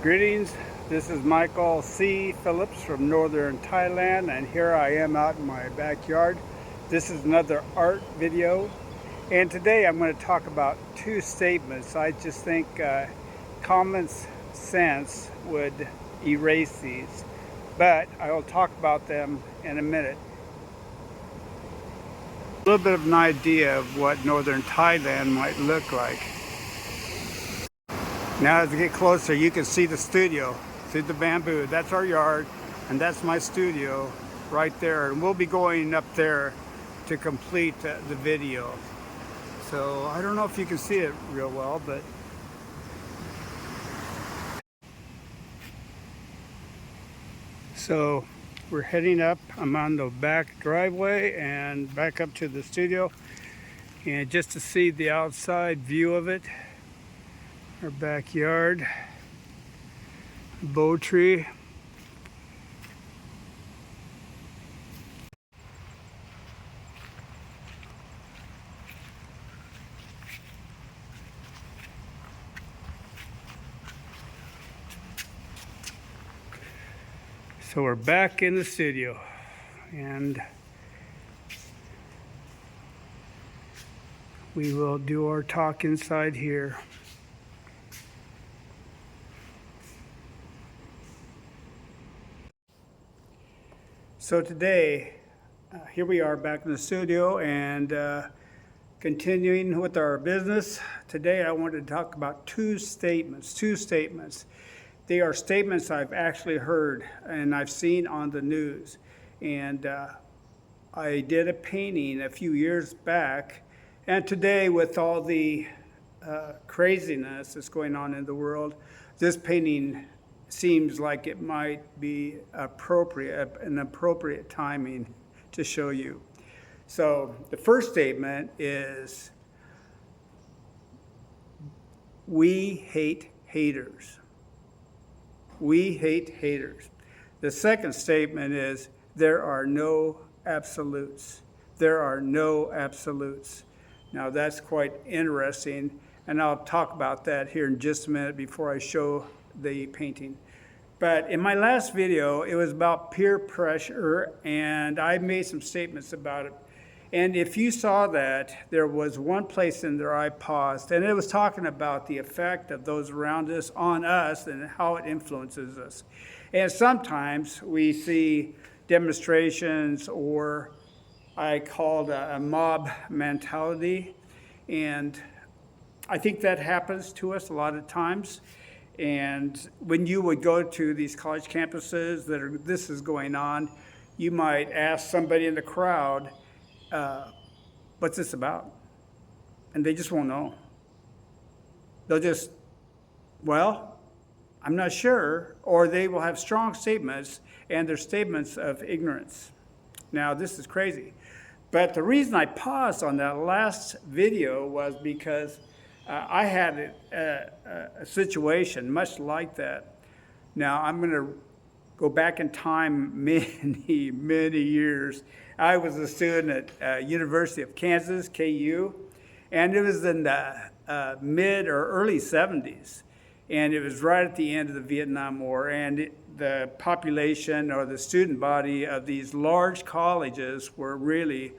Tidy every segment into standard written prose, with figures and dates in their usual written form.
Greetings, this is Michael C. Phillips from northern Thailand, and here I am out in my backyard. This is another art video, and today I'm going to talk about two statements. I just think common sense would erase these, but I will talk about them in a minute. A little bit of an idea of what northern Thailand might look like. Now as we get closer, you can see the studio, see the bamboo. That's our yard, and that's my studio right there. And we'll be going up there to complete the video. So I don't know if you can see it real well, but so we're heading up. I'm on the back driveway and back up to the studio, and just to see the outside view of it. Our backyard, bow tree. So we're back in the studio, and we will do our talk inside here. So today, here we are back in the studio and continuing with our business. Today I wanted to talk about two statements. They are statements I've actually heard and I've seen on the news. And I did a painting a few years back, and today with all the craziness that's going on in the world, this painting seems like it might be an appropriate timing to show you. So the first statement is, we hate haters. We hate haters. The second statement is, there are no absolutes. There are no absolutes. Now that's quite interesting, and I'll talk about that here in just a minute before I show the painting. But in my last video, it was about peer pressure, and I made some statements about it. And if you saw that, there was one place in there I paused, and it was talking about the effect of those around us on us and how it influences us. And sometimes we see demonstrations, or I called a mob mentality, and I think that happens to us a lot of times. And when you would go to these college campuses this is going on, you might ask somebody in the crowd, what's this about? And they just won't know. They'll just, well, I'm not sure, or they will have strong statements, and they're statements of ignorance. Now, this is crazy. But the reason I paused on that last video was because I had a situation much like that. Now, I'm going to go back in time many, many years. I was a student at University of Kansas, KU, and it was in the mid or early 70s. And it was right at the end of the Vietnam War, and the population or the student body of these large colleges were really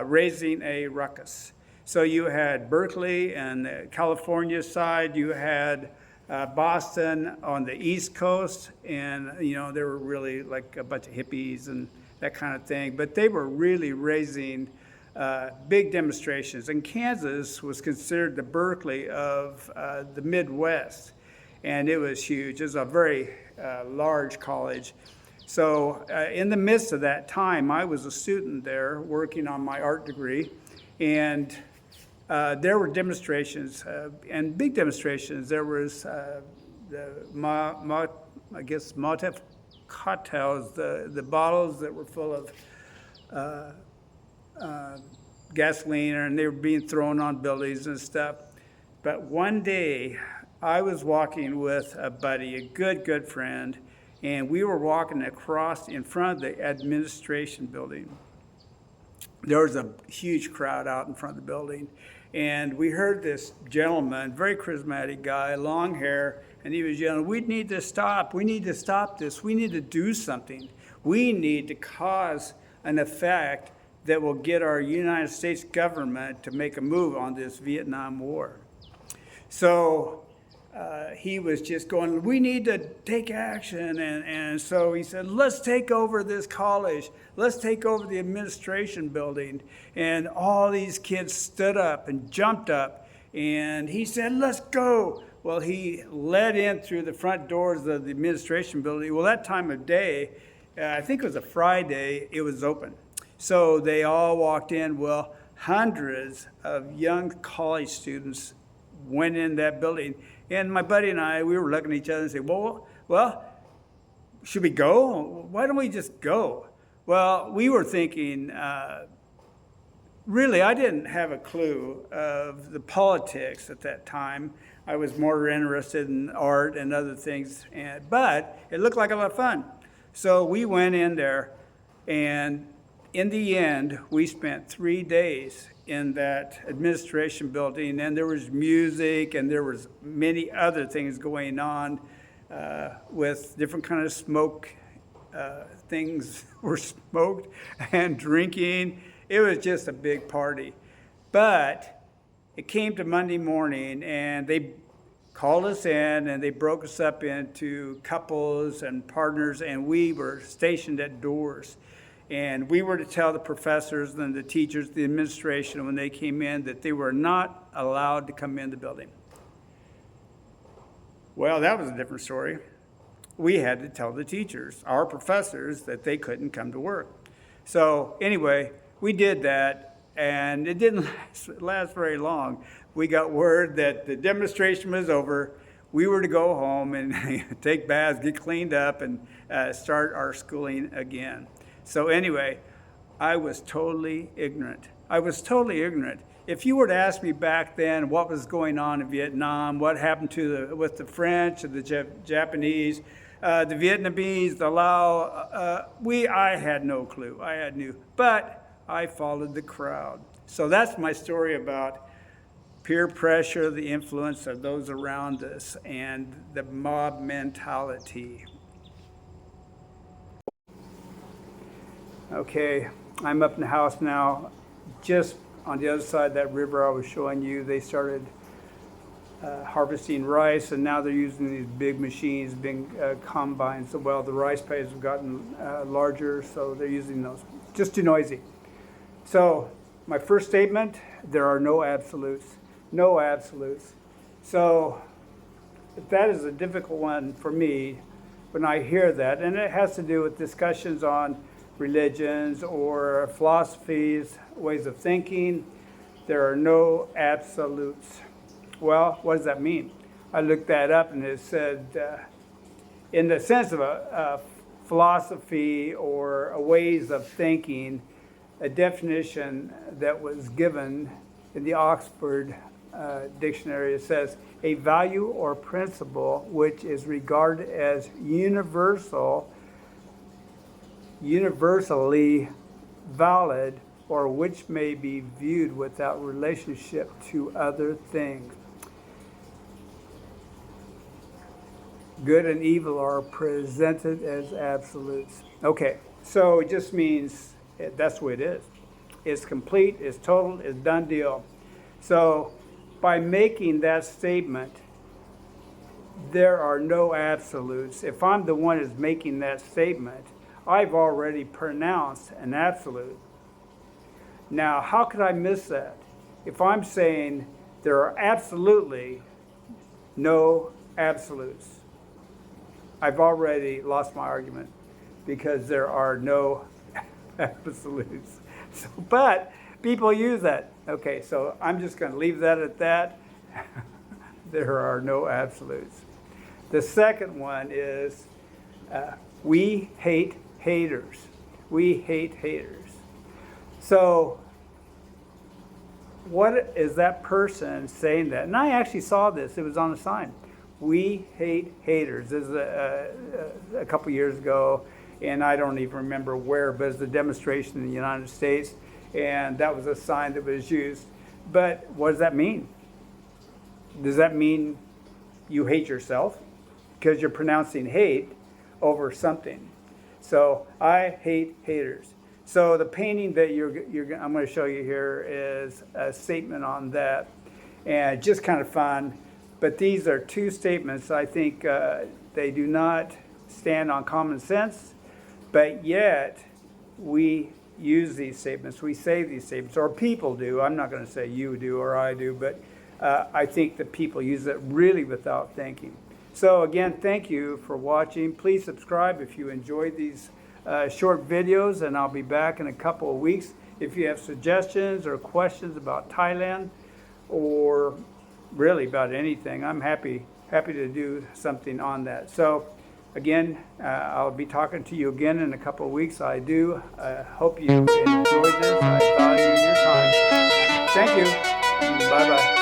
raising a ruckus. So you had Berkeley and the California side, you had Boston on the East Coast, and there were really like a bunch of hippies and that kind of thing, but they were really raising big demonstrations. And Kansas was considered the Berkeley of the Midwest, and it was huge. It was a very large college. So in the midst of that time, I was a student there working on my art degree, and there were demonstrations, and big demonstrations. There was the Molotov cocktails, the bottles that were full of gasoline, and they were being thrown on buildings and stuff. But one day, I was walking with a buddy, a good friend, and we were walking across in front of the administration building. There was a huge crowd out in front of the building, and we heard this gentleman, very charismatic guy, long hair, And he was yelling, we need to stop. We need to stop this. We need to do something. We need to cause an effect that will get our United States government to make a move on this Vietnam War. So he was just going, we need to take action. And so he said, let's take over this college. Let's take over the administration building. And all these kids stood up and jumped up. And he said, let's go. Well, he led in through the front doors of the administration building. Well, that time of day, I think it was a Friday, it was open. So they all walked in. Well, hundreds of young college students went in that building. And my buddy and I, we were looking at each other and saying, well, should we go? Why don't we just go? Well, we were thinking, really, I didn't have a clue of the politics at that time. I was more interested in art and other things, but it looked like a lot of fun. So we went in there, and in the end, we spent 3 days in that administration building, and there was music, and there was many other things going on with different kind of smoke. Things were smoked and drinking. It was just a big party. But it came to Monday morning, and they called us in, and they broke us up into couples and partners, and we were stationed at doors. And we were to tell the professors and the teachers, the administration, when they came in, that they were not allowed to come in the building. Well, that was a different story. We had to tell the teachers, our professors, that they couldn't come to work. So anyway, we did that, and it didn't last very long. We got word that the demonstration was over. We were to go home and take baths, get cleaned up, and start our schooling again. So anyway, I was totally ignorant. If you were to ask me back then what was going on in Vietnam, what happened with the French, the Japanese, the Vietnamese, the Lao, I had no clue. But I followed the crowd. So that's my story about peer pressure, the influence of those around us, and the mob mentality. Okay, I'm up in the house now. Just on the other side of that river I was showing you, they started harvesting rice, and now they're using these big machines, big combines. Well, the rice paddies have gotten larger, so they're using those. Just too noisy. So my first statement, there are no absolutes. No absolutes. So that is a difficult one for me when I hear that, and it has to do with discussions on religions or philosophies, ways of thinking. There are no absolutes. Well, what does that mean? I looked that up, and it said, in the sense of a philosophy or a ways of thinking, a definition that was given in the Oxford Dictionary, it says, a value or principle which is regarded as universally valid, or which may be viewed without relationship to other things. Good and evil are presented as absolutes. Okay, so it just means that's the way it is. It's complete, it's total, it's done deal. So by making that statement, there are no absolutes. If I'm the one who's making that statement, I've already pronounced an absolute. Now, how could I miss that? If I'm saying there are absolutely no absolutes, I've already lost my argument, because there are no absolutes. So, but people use that. Okay, so I'm just going to leave that at that. There are no absolutes. The second one is we hate haters. We hate haters. So what is that person saying that? And I actually saw this. It was on a sign. We hate haters. This is a couple years ago, and I don't even remember where, but it's a demonstration in the United States, and that was a sign that was used. But what does that mean? Does that mean you hate yourself? because you're pronouncing hate over something. So I hate haters. So the painting that I'm going to show you here is a statement on that, and just kind of fun. But these are two statements. I think they do not stand on common sense, but yet we use these statements. We say these statements, or people do. I'm not going to say you do or I do, but I think that people use it really without thinking. So again, thank you for watching. Please subscribe if you enjoyed these short videos, and I'll be back in a couple of weeks. If you have suggestions or questions about Thailand, or really about anything, I'm happy to do something on that. So again, I'll be talking to you again in a couple of weeks. I do hope you enjoyed this. I value your time. Thank you. Bye-bye.